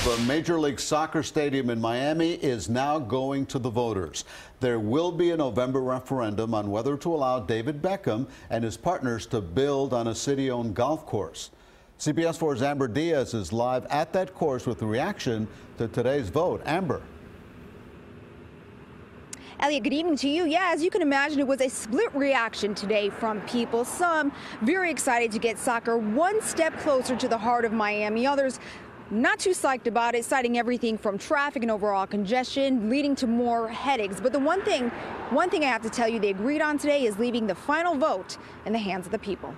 The Major League Soccer stadium in Miami is now going to the voters. There will be a November referendum on whether to allow David Beckham and his partners to build on a city-owned golf course. CBS 4's Amber Diaz is live at that course with the reaction to today's vote. Amber. Elliot, good evening to you. Yeah, as you can imagine, it was a split reaction today from people. Some very excited to get soccer one step closer to the heart of Miami. Others not too psyched about it, citing everything from traffic and overall congestion, leading to more headaches. But the one thing I have to tell you they agreed on today is leaving the final vote in the hands of the people.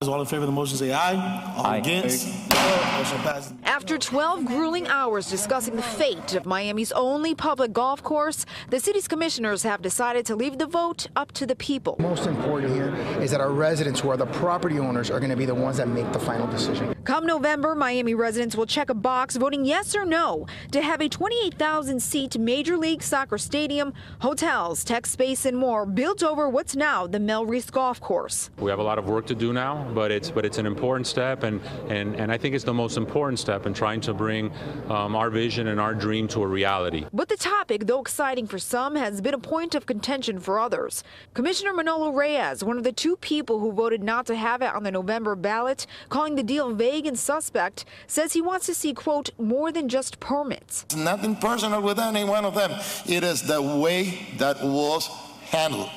All in favor of the motion say aye. All against? No. Motion passes. After 12 grueling hours discussing the fate of Miami's only public golf course, the city's commissioners have decided to leave the vote up to the people. Most important here is that our residents, who are the property owners, are going to be the ones that make the final decision. Come November, Miami residents will check a box voting yes or no to have a 28,000-seat Major League Soccer stadium, hotels, tech space, and more built over what's now the Mel Reese Golf Course. We have a lot of work to do now, but it's an important step, and I think it's the most important step in trying to bring our vision and our dream to a reality. But the topic, though exciting for some, has been a point of contention for others. Commissioner Manolo Reyes, one of the two people who voted not to have it on the November ballot, calling the deal vague and suspect, says he wants to see, quote, more than just permits. Nothing personal with any one of them. It is the way that was handled,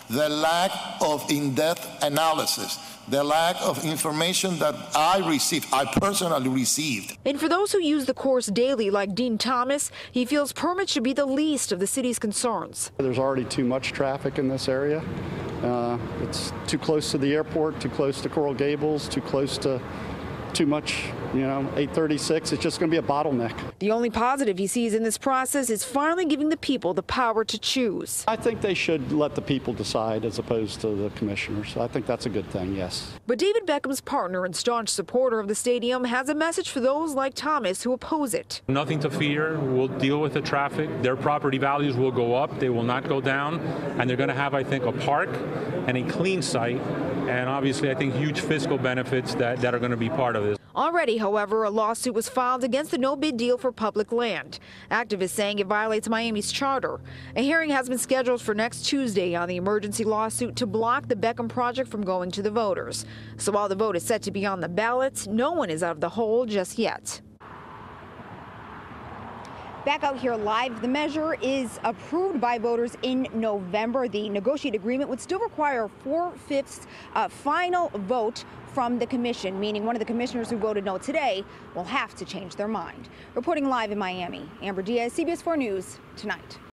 the lack of in-depth analysis, the lack of information that I personally received. And for those who use the course daily, like Dean Thomas, he feels permits should be the least of the city's concerns. There's already too much traffic in this area. It's too close to the airport, too close to Coral Gables, too much, 836. It's just going to be a bottleneck. The only positive he sees in this process is finally giving the people the power to choose. I think they should let the people decide as opposed to the commissioners. I think that's a good thing, yes. But David Beckham's partner and staunch supporter of the stadium has a message for those like Thomas who oppose it. Nothing to fear. We'll deal with the traffic. Their property values will go up. They will not go down. And they're going to have, I think, a park and a clean site. And obviously, I think huge fiscal benefits that are going to be part of this. Already, however, a lawsuit was filed against the no-bid deal for public land. Activists saying it violates Miami's charter. A hearing has been scheduled for next Tuesday on the emergency lawsuit to block the Beckham project from going to the voters. So while the vote is set to be on the ballot, no one is out of the hole just yet. Back out here live, the measure is approved by voters in November. The negotiated agreement would still require a 4/5 final vote from the commission, meaning one of the commissioners who voted no today will have to change their mind. Reporting live in Miami, Amber Diaz, CBS 4 News, tonight.